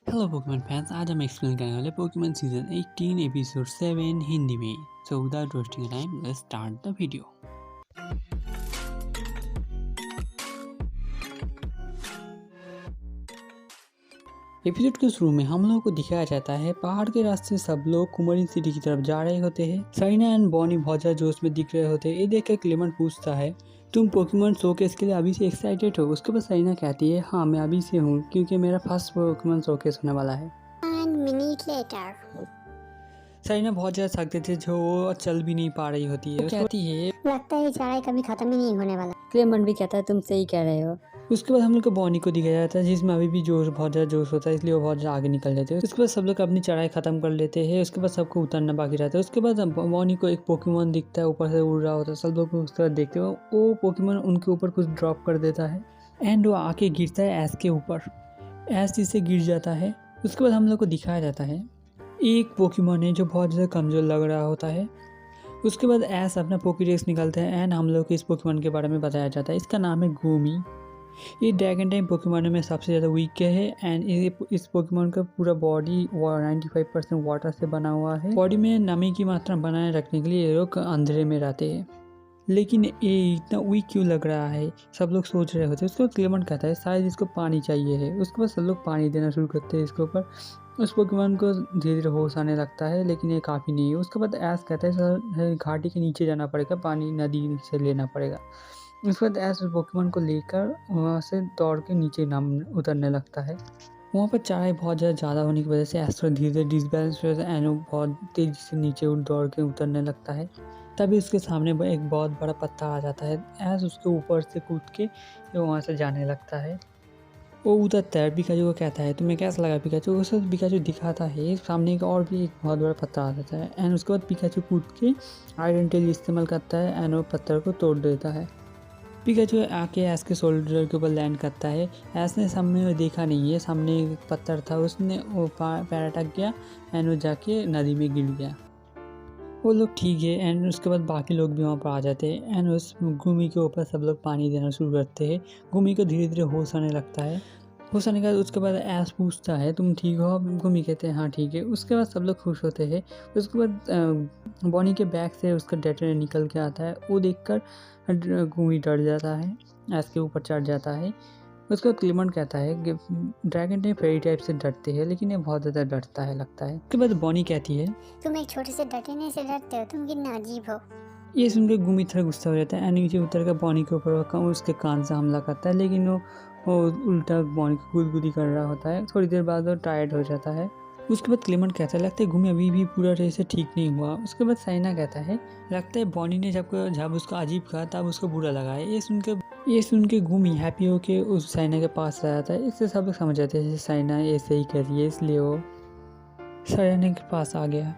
Hello Pokemon fans, आज हम explain करने वाले पोकेमॉन सीजन 18 एपिसोड 7 हिंदी में। So without wasting time let's start the video. Episode के शुरू में हम लोगों को दिखाया जाता है पहाड़ के रास्ते सब लोग कुमरिन सिटी की तरफ जा रहे होते हैं। साइना एंड बॉनी बहुत ज्यादा जोश में दिख रहे होते हैं। ये देख कर क्लेमेंट पूछता है, तुम पोकेमॉन शोकेस के लिए अभी से एक्साइटेड हो? उसके बाद साइना कहती है, हाँ मैं अभी से हूँ क्योंकि मेरा फर्स्ट पोकेमॉन शोकेस होने वाला है। साइना बहुत ज्यादा थक गए थे, जो वो चल भी नहीं पा रही होती है। कहती है, लगता है चढ़ाई कभी खत्म ही नहीं होने वाला। क्लेमेंट भी कहता है तुम सही कह रहे हो। उसके बाद हम लोग को बॉनी को दिखाया जाता है, जिसमें अभी भी जोश बहुत ज़्यादा जोश होता है, इसलिए वो बहुत ज़्यादा आगे निकल लेते हैं। उसके बाद सब लोग अपनी चढ़ाई खत्म कर लेते हैं। उसके बाद सबको उतरना बाकी रहता है। उसके बाद बॉनी को एक पोकेमॉन दिखता है, ऊपर से उड़ रहा होता है। सब लोग उसके बाद देखते हो वो पोकेमॉन उनके ऊपर कुछ ड्रॉप कर देता है एंड वो आके गिरता है ऐश के ऊपर। ऐश जिससे गिर जाता है। उसके बाद हम लोग को दिखाया जाता है एक पोकेमॉन है जो बहुत ज़्यादा कमज़ोर लग रहा होता है। उसके बाद ऐश अपना पोकेडेक्स निकालते हैं एंड हम लोग को इस पोकेमॉन के बारे में बताया जाता है। इसका नाम है गुमी। ये ड्रैगन टाइप पोकेमॉन में सबसे ज़्यादा वीक है एंड इस पोकेमॉन का पूरा बॉडी 95% वाटर से बना हुआ है। बॉडी में नमी की मात्रा बनाए रखने के लिए ये लोग अंधेरे में रहते हैं। लेकिन ये इतना वीक क्यों लग रहा है, सब लोग सोच रहे होते हैं। उसके बाद क्लेमेंट कहता है शायद इसको पानी चाहिए है। उसके बाद सब लोग पानी देना शुरू करते हैं इसके ऊपर। उस पोकेमॉन को धीरे धीरे होश आने लगता है, लेकिन ये काफ़ी नहीं है। उसके बाद ऐश कहता है सर घाटी के नीचे जाना पड़ेगा, पानी नदी से लेना पड़ेगा। उसके बाद ऐश पोकेमॉन को लेकर वहाँ से दौड़ के नीचे नाम उतरने लगता है। वहाँ पर चढ़ाई बहुत ज़्यादा होने की वजह से ऐश थोड़ा धीरे धीरे डिसबैलेंस हो जाता है एंड वो बहुत तेज़ी से नीचे दौड़ के उतरने लगता है। तभी उसके सामने एक बहुत बड़ा पत्थर आ जाता है। ऐश उसके ऊपर से कूद के वहाँ से जाने लगता है। वो उतरता है। पिकाचू को कहता है तुम्हें कैसा लगा पिकाचू? उसे पिकाचू दिखाता है सामने एक और भी एक बहुत बड़ा पत्थर आ जाता है एंड उसके बाद पिकाचू कूद के आयरन टेल इस्तेमाल करता है एंड वो पत्थर को तोड़ देता है। पिकाचू आके ऐश के शोल्डर के ऊपर लैंड करता है। ऐश ने सामने देखा नहीं है, सामने एक पत्थर था, उसने वो पैर अटक गया एंड वो जाके नदी में गिर गया। वो लोग ठीक है एंड उसके बाद बाकी लोग भी वहाँ पर आ जाते हैं एंड उस गुमी के ऊपर सब लोग पानी देना शुरू करते हैं। गुमी को धीरे धीरे होश आने लगता है। होश आने के बाद उसके बाद ऐश पूछता है तुम ठीक हो? गुमी कहते हैं हाँ ठीक है। उसके बाद सब लोग खुश होते हैं। उसके बाद बॉनी के बैग से उसका डेटोनेटर निकल के आता है। वो देखकर गुमी डर जाता है, ऐश के ऊपर चढ़ जाता है। उसका क्लेमेंट कहता है कि ड्रैगन टाइप फेरी टाइप से डरते हैं, लेकिन ये बहुत ज़्यादा डरता है लगता है। उसके बाद बॉनी कहती है तुम एक छोटे से डटने से डरते हो, तुम कितना अजीब हो। ये सुनकर गुमी थोड़ा गुस्सा हो जाता है एंड नीचे उतर कर बॉनी के ऊपर उसके कान से हमला करता है, लेकिन वो उल्टा बॉनी को गुदगुदी कर रहा होता है। थोड़ी देर बाद वो टायर्ड हो जाता है। उसके बाद क्लेमेंट कहता है लगता है गुमी अभी भी पूरा तरह से ठीक नहीं हुआ। उसके बाद साइना कहता है लगता है बॉनी ने जब उसका अजीब कहा तब उसको बुरा लगा है। ये सुन के गुमी हैप्पी होके उस साइना के पास आ जाता है। इससे सब लोग समझ जाते हैं साइना ऐसे ही कर रही है, इसलिए वो साइना के पास आ गया।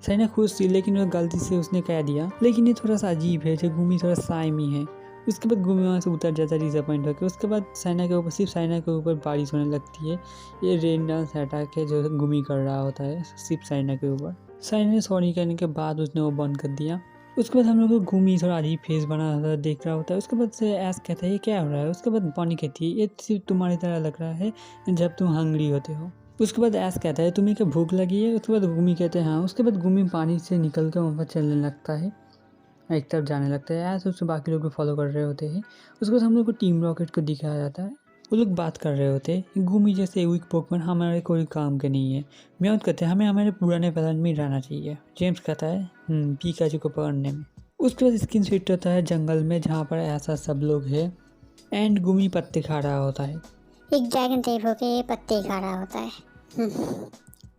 साइना खुश थी, लेकिन वो गलती से उसने कह दिया। लेकिन ये थोड़ा सा अजीब है, जो गुमी थोड़ा साइमी है। उसके बाद गुमी वहाँ से उतर जाता है डिसअपॉइंट होकर। उसके बाद साइना के ऊपर सिर्फ साइना के ऊपर बारिश होने लगती है। ये रेन डांस अटैक है जो गुमी कर रहा होता है सिर्फ साइना के ऊपर। साइना ने सॉरी करने के बाद उसने वो बंद कर दिया। उसके बाद हम लोग को गुमी थोड़ा अजीब फेस बना होता देख रहा होता है। उसके बाद से ऐश कहता है ये क्या हो रहा है? उसके बाद बॉनी कहती है ये सिर्फ तुम्हारी तरह लग रहा है जब तुम हंग्री होते हो। उसके बाद ऐश कहता है तुम्हें क्या भूख लगी है? उसके बाद गुमी कहते हैं हाँ। उसके बाद गुमी पानी से निकल कर वहाँ पर चलने लगता है, एक तरफ जाने लगता है। ऐश उससे बाकी लोग को फॉलो कर रहे होते हैं। उसके बाद हम लोग को टीम रॉकेट को दिखाया जाता है। वो लोग बात कर रहे होते हैं गुमी जैसे वीक पोकेमॉन हमारे कोई काम के नहीं है। म्याउथ कहते हैं हमें हमारे पुराने पैटर्न में रहना चाहिए। जेम्स कहता है पिकाचू को पकड़ने में। उसके बाद स्किन फिट होता है जंगल में, जहाँ पर ऐसा सब लोग है एंड गुमी पत्ते खा रहा होता है। एक ड्रैगन टाइप होके ये पत्ते खा रहा होता है।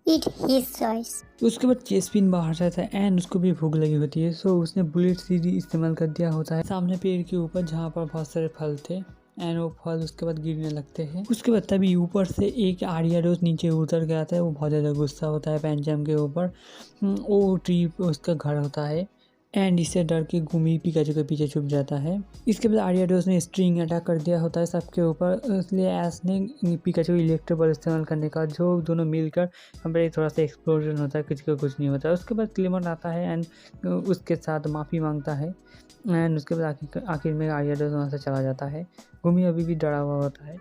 It his choice. उसके बाद चेस्पिन बाहर जाता है एंड उसको भी भूख लगी होती है, सो उसने बुलेट सीडी इस्तेमाल कर दिया होता है सामने पेड़ के ऊपर, जहाँ पर बहुत सारे फल थे एंड वो फल उसके बाद गिरने लगते हैं। उसके बाद तभी ऊपर से एक आरियाडोस नीचे उतर के आता है। वो बहुत ज़्यादा गुस्सा होता है पैंचम के ऊपर। वो ट्री उसका घर होता है एंड इससे डर के गुमी पिकाचू के पीछे छुप जाता है। इसके बाद आरियाडोस ने स्ट्रिंग अटैक कर दिया होता है सबके ऊपर, इसलिए ऐश ने पिकाचू इलेक्ट्रो बॉल इस्तेमाल करने का, जो दोनों मिलकर यहाँ पर एक थोड़ा सा एक्सप्लोजन होता है, किसी को कुछ नहीं होता। उसके बाद क्लेमेंट आता है एंड उसके साथ माफ़ी मांगता है एंड उसके बाद आखिर में आरियाडोस वहाँ से चला जाता है। गुमी अभी भी डरा हुआ होता है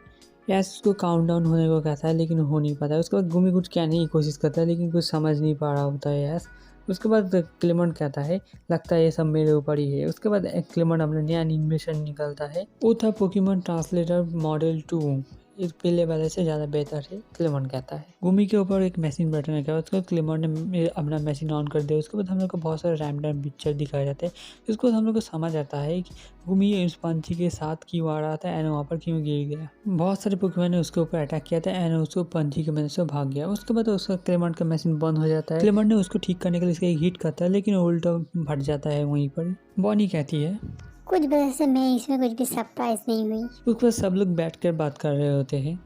ऐस उसको काउंट डाउन होने को कहता है लेकिन हो नहीं पाता है। उसके बाद गुमी कुछ कहने की कोशिश करता है लेकिन कुछ समझ नहीं पा रहा होता है ऐस। उसके बाद क्लेमेंट कहता है लगता है ये सब मेरे ऊपर ही है। उसके बाद क्लेमेंट अपना नया इन्वेंशन निकालता है, वो था पोकेमॉन ट्रांसलेटर मॉडल 2। इस पहले वाले से ज़्यादा बेहतर है, क्लेमेंट कहता है। गुमी के ऊपर एक मशीन बटन रखा है, उसके बाद क्लेमेंट ने अपना मशीन ऑन कर दिया। उसके बाद हम लोग को बहुत सारे रैंडम पिक्चर दिखाए जाते हैं, जिसको हम लोग को समझ आता है कि गुमी इस पंछी के साथ क्यों आ रहा था एंड वहाँ पर क्यों गिर गया। बहुत सारे पोकेमॉन ने उसके ऊपर अटैक किया था एंड उसको पंछी की मदद से भाग गया। उसके बाद उसका क्लेमेंट का मशीन बंद हो जाता है। क्लेमेंट ने उसको ठीक करने के लिए इसका एक हिट करता है लेकिन उल्टा फट जाता है वहीं पर। बॉनी कहती है कुछ वजह से मैं इसमें कुछ भी सरप्राइज नहीं हुई। उसके बाद सब लोग बैठकर बात कर रहे होते हैं।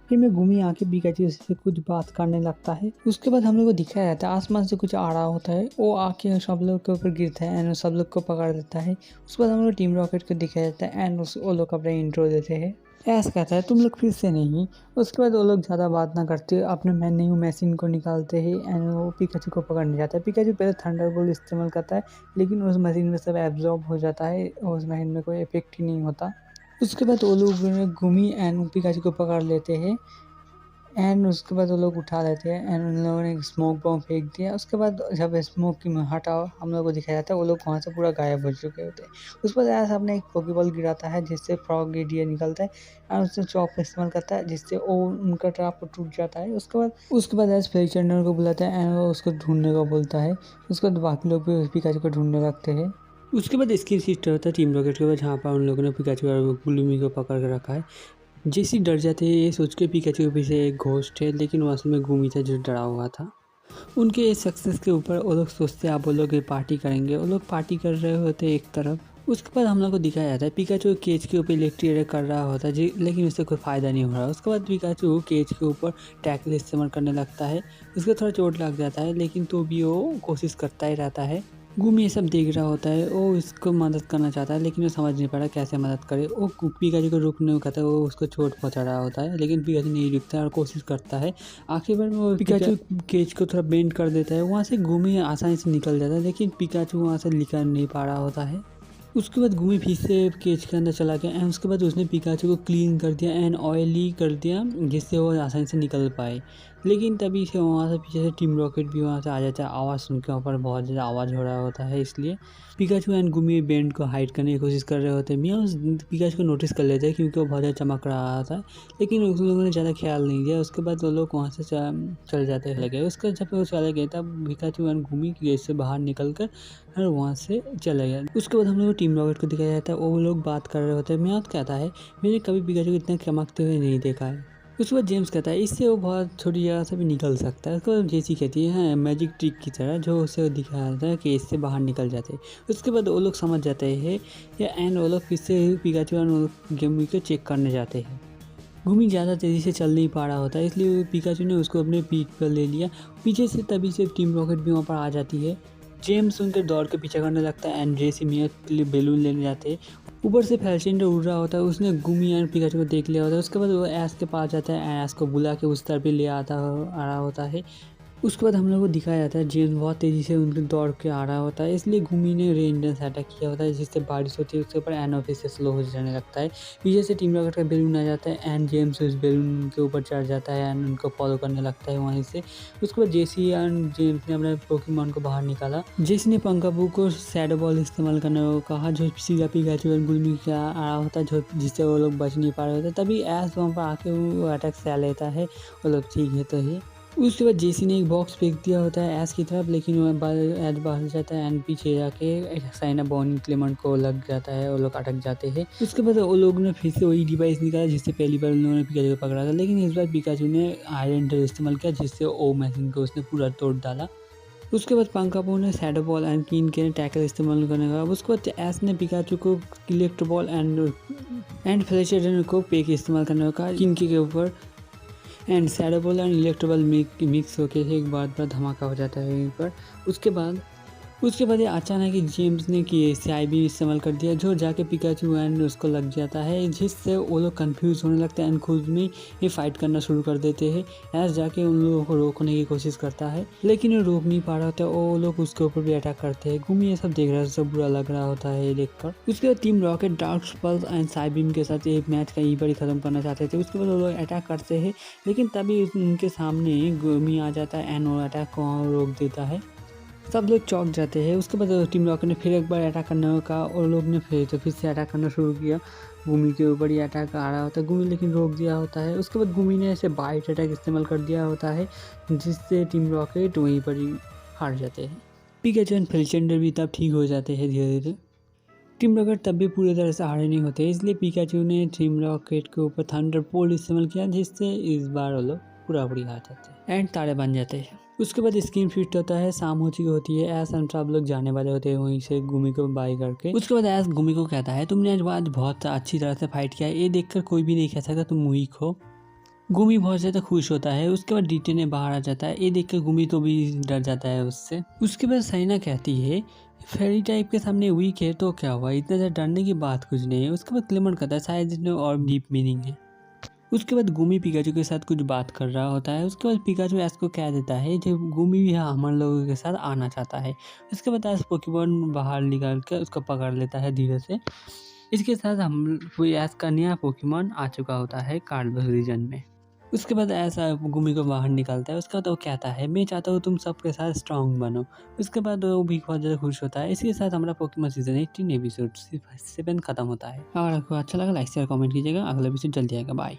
फिर मैं घूमी आके पिकाचू से कुछ बात करने लगता है। उसके बाद हम लोग को दिखाया जाता है आसमान से कुछ आ रहा होता है, वो आके सब लोग के ऊपर गिरता है एंड सब लोग को पकड़ लेता है। उसके बाद हम लोग टीम रॉकेट को दिखाया जाता है एंड वो लोग अपना इंट्रो देते हैं। ऐसा कहता है तुम लोग फिर से नहीं। उसके बाद वो लोग ज़्यादा बात ना करते अपने न्यू मशीन को निकालते हैं एंड वो पिकाचू को पकड़ने जाता है। पिकाचू पहले थंडरबोल्ट इस्तेमाल करता है लेकिन उस मशीन में सब एब्जॉर्ब हो जाता है, उस मशीन में कोई इफेक्ट ही नहीं होता। उसके बाद वो लोग घूमी एंड पिकाचू को पकड़ लेते हैं एंड उसके बाद वो लोग उठा लेते हैं एंड उन लोगों ने स्मोक बॉम्ब फेंक दिया। उसके बाद जब स्मोक की हटाओ हम लोग को दिखाया जाता है, वो लोग वहाँ से पूरा गायब हो चुके होते हैं। उसके बाद ऐसा अपने एक पोकेबॉल गिराता है जिससे फ्रॉग एरिया निकलता है और उससे चॉप का इस्तेमाल करता है जिससे वो उनका ट्रैप टूट जाता है। उसके बाद ऐसे फ्लेचर को बुलाता है एंड वो उसको ढूंढने को बोलता है। उसके बाद बाकी लोग भी पिकाचू को ढूंढने लगते हैं। उसके बाद स्किन सिस्टर होता है टीम रॉकेट के बाद, जहाँ पर उन लोगों ने पिकाचू और ग्लूमी को पकड़ कर रखा है। जेसी डर जाते हैं ये सोच के पिकाचू के पीछे एक घोस्ट है लेकिन वो असल में गुमी था जो डरा हुआ था। उनके इस सक्सेस के ऊपर वो लोग सोचते हैं आप वो लोग पार्टी करेंगे। वो लोग पार्टी कर रहे होते एक तरफ। उसके बाद हम लोग को दिखाया जाता है पिकाचू केज के ऊपर इलेक्ट्रिक कर रहा होता है जी, लेकिन उससे कोई फ़ायदा नहीं हो रहा। उसके बाद पिकाचू केज के ऊपर टैकल इस्तेमाल करने लगता है। उसको थोड़ा चोट लग जाता है लेकिन तो भी वो कोशिश करता ही रहता है। गुमी ये सब देख रहा होता है, वो इसको मदद करना चाहता है लेकिन वो समझ नहीं पा रहा कैसे मदद करे। वो पिकाचू को रुकने को कहता है, वो उसको चोट पहुंचा रहा होता है लेकिन पिकाचू नहीं रुकता है और कोशिश करता है। आखिर में वो पिकाचू केज को थोड़ा बेंड कर देता है, वहाँ से गुमी आसानी से निकल जाता है लेकिन पिकाचू वहाँ से निकल नहीं पा रहा होता है। उसके बाद गुमी फिर से केज के अंदर चला गया एंड उसके बाद उसने पिकाचू को क्लीन कर दिया एंड ऑयली कर दिया जिससे वो आसानी से निकल पाए। लेकिन तभी से वहाँ से पीछे से टीम रॉकेट भी वहाँ से आ जाता है। आवाज़ सुन के वहाँ पर बहुत ज़्यादा आवाज़ हो रहा होता है, इसलिए पिकाचू एंड गुमी बैंड को हाइड करने की कोशिश कर रहे होते हैं। मियाँ उस पिकाचू को नोटिस कर लेते हैं क्योंकि वो बहुत ज़्यादा चमक रहा था लेकिन उस लोगों ने ज़्यादा ख्याल नहीं दिया। उसके बाद वो लोग वहाँ से चल जाते लगे। उसका जब वो चले गए तब पिकाचू एंड गुमी गेट से बाहर निकल कर और वहाँ से चले गए। उसके बाद हम लोग टीम रॉकेट को दिखाया जाता है, वो लोग बात कर रहे होते हैं। मियाँ कहता है मैंने कभी पिकाचू को इतना चमकते हुए नहीं देखा है। उसके बाद जेम्स कहता है इससे वो बहुत छोटी जगह से भी निकल सकता है। उसके बाद जेसी कहती है हाँ मैजिक ट्रिक की तरह जो उसे दिखाया जाता है कि इससे बाहर निकल जाते हैं। उसके बाद वो लोग समझ जाते हैं या एंड वो लोग फिर से पिकाचू और गुमी को चेक करने जाते हैं। गुमी ज़्यादा तेज़ी से चल नहीं पा रहा होता है इसलिए पिकाचू ने उसको अपने पीठ पर ले लिया। पीछे से तभी से टीम रॉकेट भी वहाँ पर आ जाती है। जेम्स उनके दौड़ के पीछे करने लगता है एंड जेसी मियाँ के लिए बैलून लेने जाते हैं। ऊपर से फैल्सेंडर उड़ रहा होता है, उसने गुमी एंड पिकाचू को देख लिया होता है। उसके बाद वो ऐश के पास जाता है, ऐश को बुला के उस तरफ भी ले आ रहा होता है। उसके बाद हम लोग को दिखाया जाता है जेम्स बहुत तेज़ी से उनके दौड़ के आ रहा होता है, इसलिए गुमी ने रेंजर्स अटैक किया होता है जिससे बारिश होती है उसके ऊपर एंड ऑफिस से स्लो हो जाने लगता है। पीछे से टीम रॉकेट का बैलून आ जाता है एंड जेम्स उस बैलून के ऊपर चढ़ जाता है एंड उनको फॉलो करने लगता है वहीं से। उसके बाद जेसी एंड जेम्स ने अपने पोकेमॉन को बाहर निकाला। जेसी ने पंकाबू को शैडो बॉल इस्तेमाल करने को कहा जो सीधा पिकाचू एंड गुमी का आ रहा होता है जिससे वो लोग बच नहीं पा रहे होते। तभी ऐश वहाँ पर आके वो अटैक से लेता है, वो लोग ठीक है तो ही। उसके बाद जेसी ने एक बॉक्स फेंक दिया होता है ऐश की तरफ लेकिन वो ऐश बाहर जाता है एंड पीछे जाके साइना बॉनी क्लेमेंट को लग जाता है, वो लोग अटक जाते हैं। उसके बाद वो लोग ने फिर से वही डिवाइस निकाला जिससे पहली बार उन लोगों ने पिकाचू को पकड़ा था लेकिन इस बार पिकाचू ने आयरन टेल इस्तेमाल किया जिससे ओ मशीन को उसने पूरा तोड़ डाला। उसके बाद पंकापू ने शैडो बॉल एंड किन के टैकल इस्तेमाल करने का। उसके बाद ऐश ने पिकाचू को इलेक्ट्रो बॉल एंड फ्लेचर को पेक इस्तेमाल करने का किनके के ऊपर and shadow ball and electro ball mix होकर एक बार धमाका हो जाता है यहीं पर। उसके बाद उसके बाद ये अचानक ही जेम्स ने कि CIB इस्तेमाल कर दिया, जो जाके पिकाचू एंड उसको लग जाता है, जिससे वो लोग कंफ्यूज होने लगते हैं एंड खुद में ये फाइट करना शुरू कर देते हैं। ऐस जाके उन लोगों को रोकने की कोशिश करता है, लेकिन वो रोक नहीं पा रहा होता है। वो लोग उसके ऊपर भी अटैक करते हैं। गुमी ये सब देख रहा है, सब बुरा लग रहा होता है ये देखकर। उसके बाद Team Rocket dark pulse and psybeam के साथ एक मैच का ई खत्म करना चाहते थे। उसके बाद वो लोग अटैक करते हैं, लेकिन तभी उनके सामने गुमी आ जाता है एंड वो अटैक को रोक देता है। सब लोग चौंक जाते हैं। उसके बाद टीम रॉकेट ने फिर एक बार अटैक करने का, और लोग ने फिर से अटैक करना शुरू किया। गुमी के ऊपर ही अटैक आ रहा होता है, गुमी लेकिन रोक दिया होता है। उसके बाद गुमी ने ऐसे बाइट अटैक इस्तेमाल कर दिया होता है, जिससे टीम रॉकेट वहीं पर ही हार जाते हैं। पिकाचू एंड फेलिसेंडर भी तब ठीक हो जाते हैं धीरे धीरे। टीम रॉकेट तब भी पूरी तरह से हारे नहीं होते, इसलिए पिकाचू ने टीम रॉकेट के ऊपर थंडर पोल इस्तेमाल किया, जिससे इस बार वो लोग पूरी हार जाते हैं एंड तारे बन जाते हैं। उसके बाद स्क्रीन फिट होता है, शाम हो चुकी होती है। ऐस एंड सब लोग जाने वाले होते हैं वहीं से गुमी को बाय करके। उसके बाद ऐस गुमी को कहता है, तुमने आज बहुत अच्छी तरह से फाइट किया, ये देखकर कोई भी नहीं कह सकता तुम वीक हो। गुमी बहुत ज़्यादा खुश होता है। उसके बाद डीटे ने बाहर आ जाता है, ये देखकर गुमी तो भी डर जाता है उससे। उसके बाद साइना कहती है, फेरी टाइप के सामने वीक है तो क्या हुआ, इतना ज़्यादा डरने की बात कुछ नहीं है। उसके बाद क्लेमेंट कहता है, शायद इसमें और डीप मीनिंग है। उसके बाद गुमी पिकाचू के साथ कुछ बात कर रहा होता है। उसके बाद पिकाचू ऐस को कह देता है जो गुमी भी हमारे लोगों के साथ आना चाहता है। उसके बाद ऐस पोकेमॉन बाहर निकाल कर उसको पकड़ लेता है धीरे से। इसके साथ हम ऐस का नया पोकेमॉन आ चुका होता है कार्डबस रीजन में। उसके बाद ऐसा गुमी को बाहर निकालता है। उसका तो वो कहता है, मैं चाहता हूँ तुम सबके साथ स्ट्रांग बनो। उसके बाद वो भी बहुत ज़्यादा खुश होता है। इसके साथ हमारा पोकेमॉन सीजन 18 एपिसोड 7 खत्म होता है। अगर आपको अच्छा लगा लाइक शेयर कमेंट कीजिएगा। अगला एपिसोड जल्दी आएगा। बाय।